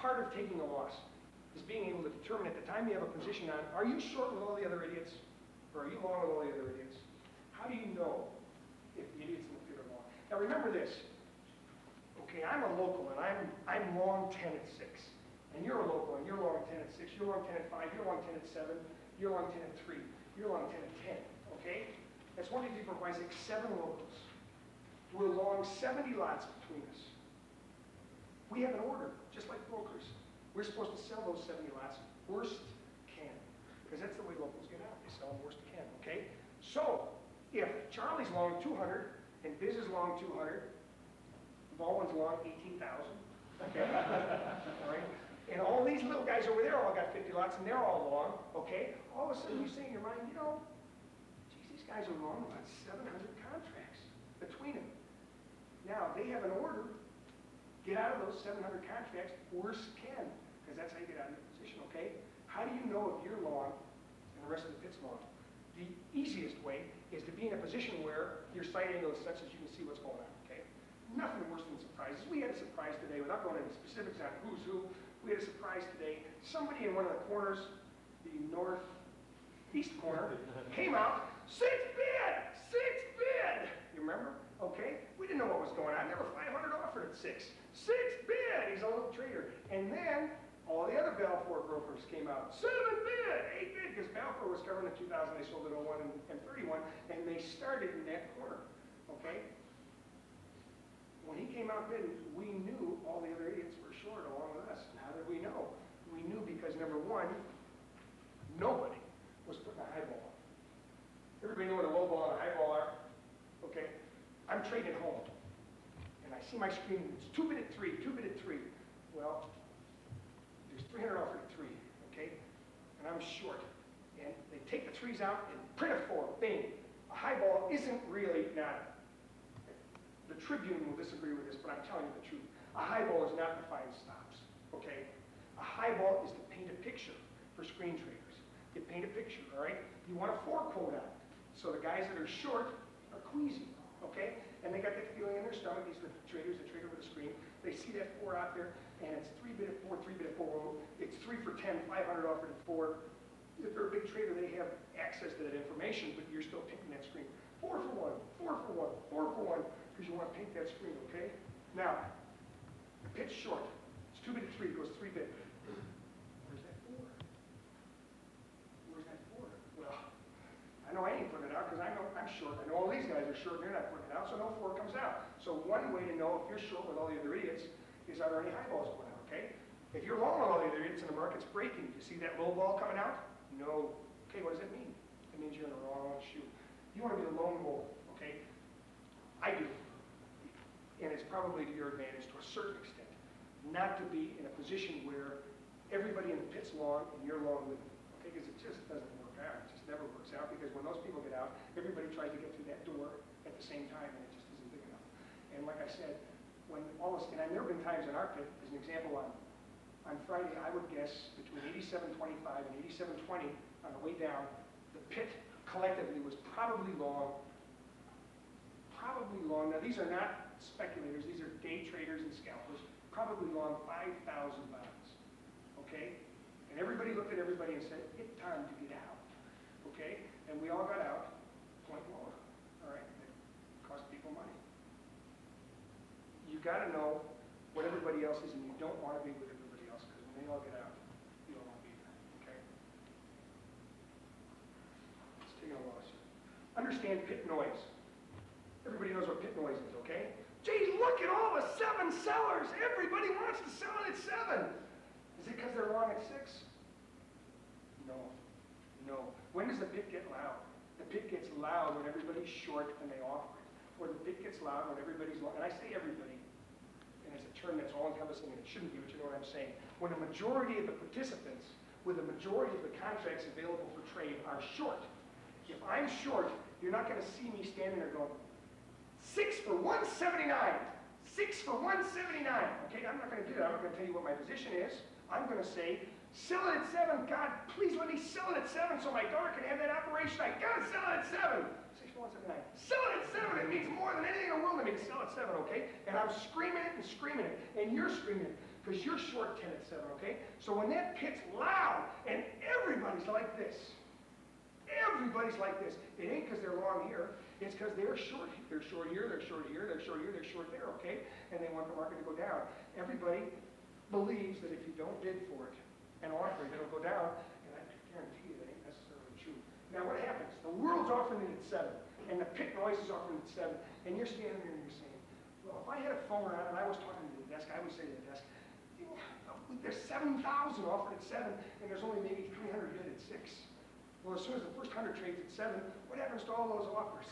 part of taking a loss is being able to determine at the time you have a position on, are you short with all the other idiots? Or are you long with all the other idiots? How do you know if the idiots in the pit are long? Now remember this. Okay, I'm a local and I'm long 10 at 6. And you're a local and you're long 10 at 6. You're long 10 at 5. You're long 10 at 7. You're long 10 at 3. You're long 10 at 10. Okay? That's 1, 2, 3, 4, 5, 6, 7 locals. We're long 70 lots between us. We have an order, just like brokers. We're supposed to sell those 70 lots worst can. Because that's the way locals get out. They sell them worst can. Okay? So, if Charlie's long 200 and Biz is long 200, Baldwin's long 18,000. Okay? All right? And all these little guys over there all got 50 lots and they're all long. Okay? All of a sudden you say in your mind, you know, geez, these guys are long about 700 contracts between them. Now, they have an order. Get out of those 700 contracts worst can. Because that's how you get out of your position. Okay? How do you know if you're long and the rest of the pit's long? The easiest way is to be in a position where your sight angle is such that you can see what's going on. Okay? Nothing worse than surprises. We had a surprise today, without going into specifics on who's who, we had a surprise today. Somebody in one of the corners, the northeast corner, came out, 6 bid! 6 bid! You remember? Okay? We didn't know what was going on. There were 500 offered at 6. 6 bid! He's a little trader. And then all the other Balfour brokers came out. 7 bid! 8 bid! Because Balfour was covering in 2000, they sold at 01 and 31, and they started in that corner. Okay? When he came out bidding, we knew all the other idiots were short along with us. And how did we know? We knew because, number one, nobody was putting a high ball on. Everybody know what a low ball and a high ball are? Okay? I'm trading at home. And I see my screen, it's 2 bid at 3, 2 bid at 3. Well, there's 300 offered at 3, okay? And I'm short. And they take the 3s out and print a 4, bing. A high ball isn't really not. The Tribune will disagree with this, but I'm telling you the truth. A high ball is not to find stops, okay? A high ball is to paint a picture for screen traders. You paint a picture, all right? You want a 4 quote out. So the guys that are short are queasy, okay? And they got that feeling in their stomach. These are the traders that trade over the screen. They see that 4 out there, and it's 3 bid at 4, 3 bid at 4. It's 3 for 10, 500 offered at 4. If they're a big trader, they have access to that information, but you're still painting that screen. 4 for 1, 4 for 1, 4 for 1, because you want to paint that screen, okay? Now, the pit's short. It's 2 bid at 3, it goes 3 bid. Where's that 4? Where's that 4? Well, I know I ain't putting it out because I know I'm short. I know all these guys are short and they're not putting it out, so no 4 comes out. So one way to know if you're short with all the other idiots is, are there any high balls going out, okay? If you're long with all the other idiots and the market's breaking, do you see that low ball coming out? No. Okay, what does that mean? It means you're in the wrong shoe. You want to be the lone wolf, okay? I do. And it's probably to your advantage to a certain extent, not to be in a position where everybody in the pit's long and you're long with them, okay? Because it just doesn't work out. It just never works out because when those people get out, everybody tries to get through that door at the same time and it just isn't big enough. And like I said, when all this, and I've never been times in our pit, as an example, on Friday, I would guess between 87.25 and 87.20 on the way down, the pit collectively was probably long. Now these are not speculators, these are day traders and scalpers, probably long 5,000 bonds, okay? And everybody looked at everybody and said, it's time to get out, okay? And we all got out, point lower, all right? It cost people money. You gotta know what everybody else is and you don't want to be with everybody else because when they all get out, you don't want to be there, okay? Let's take a loss here. Understand pit noise. Everybody knows what pit noise is, okay? Geez, look at all the 7 sellers. Everybody wants to sell it at 7. Is it because they're long at 6? No. No. When does the pit get loud? The pit gets loud when everybody's short and they offer it. Or the pit gets loud when everybody's long. And I say everybody, and it's a term that's all-encompassing and it shouldn't be, but you know what I'm saying. When a majority of the participants with a majority of the contracts available for trade are short, if I'm short, you're not going to see me standing there going, 6 for 179. 6 for 179. Okay, I'm not going to do that. I'm not going to tell you what my position is. I'm going to say, sell it at 7. God, please let me sell it at 7 so my daughter can have that operation. I got to sell it at 7. 6 for 179. Sell it at 7. It means more than anything in the world to me to sell at 7, okay? And I'm screaming it and screaming it. And you're screaming it. because you're short 10 at 7, okay? So when that pit's loud and everybody's like this, everybody's like this, it ain't because they're long here, it's because they're short. They're short here, they're short here, they're short here, they're short there, okay? And they want the market to go down. Everybody believes that if you don't bid for it and offer it, it'll go down, and I guarantee you that ain't necessarily true. Now what happens? The world's offering it at 7, and the pit noise is offering it at 7, and you're standing there and you're saying, well, if I had a phone out and I was talking to the desk, I would say to the desk, there's 7,000 offered at 7, and there's only maybe 300 bid at 6. Well, as soon as the first 100 trades at 7, what happens to all those offers?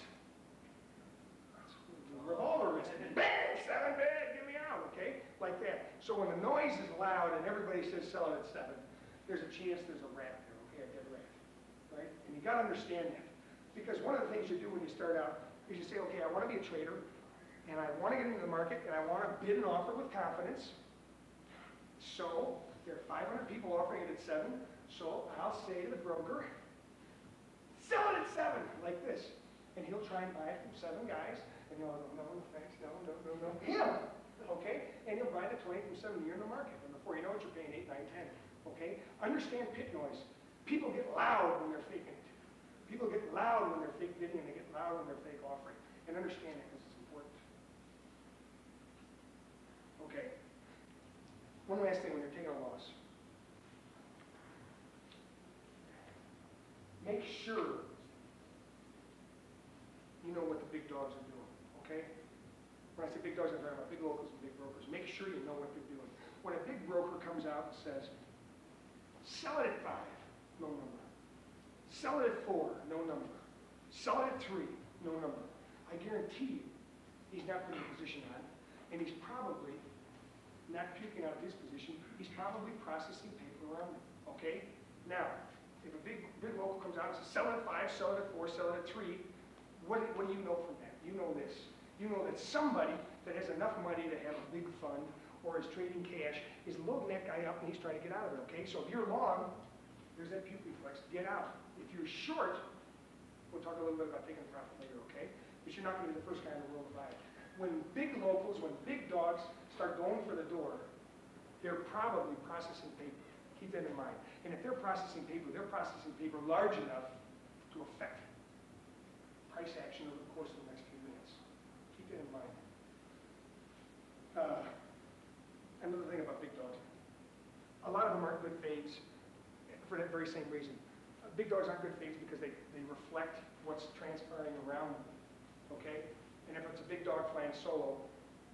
Revolver is bang, 7 bid, get me out, okay? Like that. So when the noise is loud and everybody says sell it at 7, there's a chance there's a rat there, okay, a dead rat, right? And you got to understand that. Because one of the things you do when you start out is you say, okay, I want to be a trader, and I want to get into the market, and I want to bid and offer with confidence. So there are 500 people offering it at 7, so I'll say to the broker, sell it at 7, like this. And he'll try and buy it from 7 guys, and he'll go, no, thanks, no, him, okay? And he'll buy the 20 from 7 year in the market, and before you know it, you're paying 8, 9, 10, okay? Understand pit noise. People get loud when they're faking it. People get loud when they're fake bidding, and they get loud when they're fake offering. And understand that because it's important. Okay. One last thing when you're taking a loss. Make sure you know what the big dogs are doing, okay? When I say big dogs, I'm talking about big locals and big brokers. Make sure you know what they're doing. When a big broker comes out and says, sell it at 5, no number. Sell it at 4, no number. Sell it at 3, no number. I guarantee you, he's not putting a position on, and he's probably not puking out of his position. He's probably processing paper around it, okay? Now, if a big local comes out and says, sell it at 5, sell it at 4, sell it at 3, what do you know from that? You know this. You know that somebody that has enough money to have a big fund or is trading cash is loading that guy up and he's trying to get out of it, okay? So if you're long, there's that puke reflex, get out. If you're short, we'll talk a little bit about taking a profit later, okay? But you're not going to be the first guy in the world to buy it. When big locals, when big dogs start going for the door, they're probably processing paper. Keep that in mind. And if they're processing paper large enough to affect price action over the course of the next few minutes. Keep that in mind. Another thing about big dogs. A lot of them aren't good fades for that very same reason. Big dogs aren't good fades because they reflect what's transpiring around them, okay? And if it's a big dog flying solo,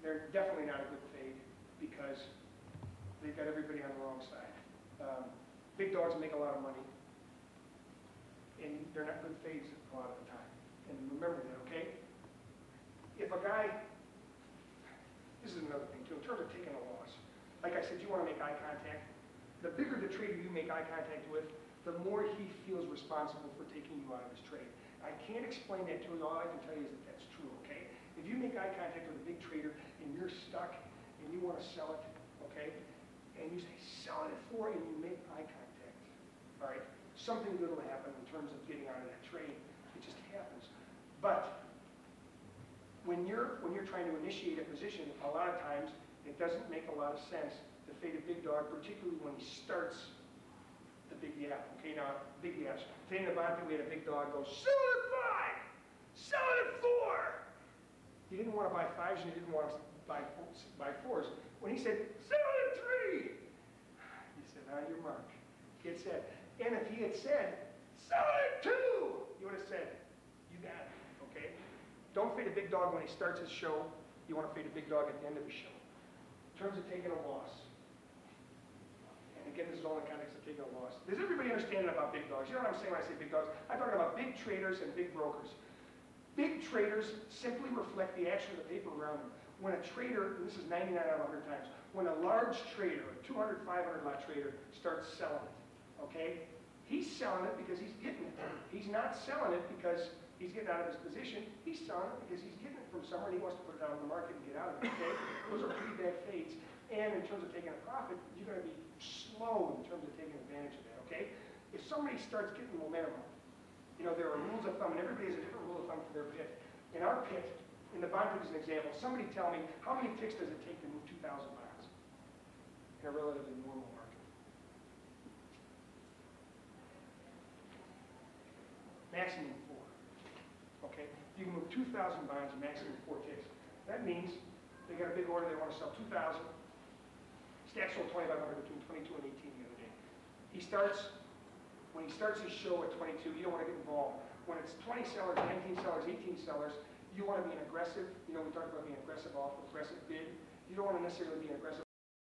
they're definitely not a good fade because they've got everybody on the wrong side. Big dogs make a lot of money, and they're not good fades a lot of the time. And remember that, okay? If a guy, this is another thing too, in terms of taking a loss. Like I said, you want to make eye contact. The bigger the trader you make eye contact with, the more he feels responsible for taking you out of his trade. I can't explain that to you. All I can tell you is that that's true, okay? If you make eye contact with a big trader and you're stuck and you want to sell it, okay? And you say, sell it at 4, and you make eye contact, all right? Something good will happen in terms of getting out of that trade. It just happens. But when you're trying to initiate a position, a lot of times it doesn't make a lot of sense to fade a big dog, particularly when he starts the big yap. Okay, now big yaps. Today in the bond, we had a big dog go, sell it at 5, sell it at 4. He didn't want to buy 5s and he didn't want to buy 4s. When he said, sell it at 3, he said, on your mark, get set. And if he had said, sell it at 2, you would have said, you got it, okay? Don't fade a big dog when he starts his show. You want to fade a big dog at the end of the show. In terms of taking a loss, and again, this is all in the context of taking a loss. Does everybody understand about big dogs? You know what I'm saying when I say big dogs? I'm talking about big traders and big brokers. Big traders simply reflect the action of the paper around them. When a trader, and this is 99 out of 100 times, when a large trader, a 200, 500 lot trader, starts selling it, okay? He's selling it because he's getting it. He's not selling it because he's getting out of his position. He's selling it because he's getting it from somewhere and he wants to put it out on the market and get out of it, okay? Those are pretty bad fades. And in terms of taking a profit, you're going to be slow in terms of taking advantage of that, okay? If somebody starts getting momentum, you know, there are rules of thumb, and everybody has a different rule of thumb for their pit. In our pit, in the bond pit as an example, somebody tell me, how many ticks does it take to move 2,000 bonds? in a relatively normal market. Maximum 4. Okay? You can move 2,000 bonds, a maximum 4 ticks. That means they got a big order, they want to sell 2,000. Stack sold 2,500 between 22 and 18 the other day. When he starts his show at 22, you don't want to get involved. When it's 20 sellers, 19 sellers, 18 sellers, you want to be an aggressive, we talked about being aggressive offer, aggressive bid. You don't want to necessarily be an aggressive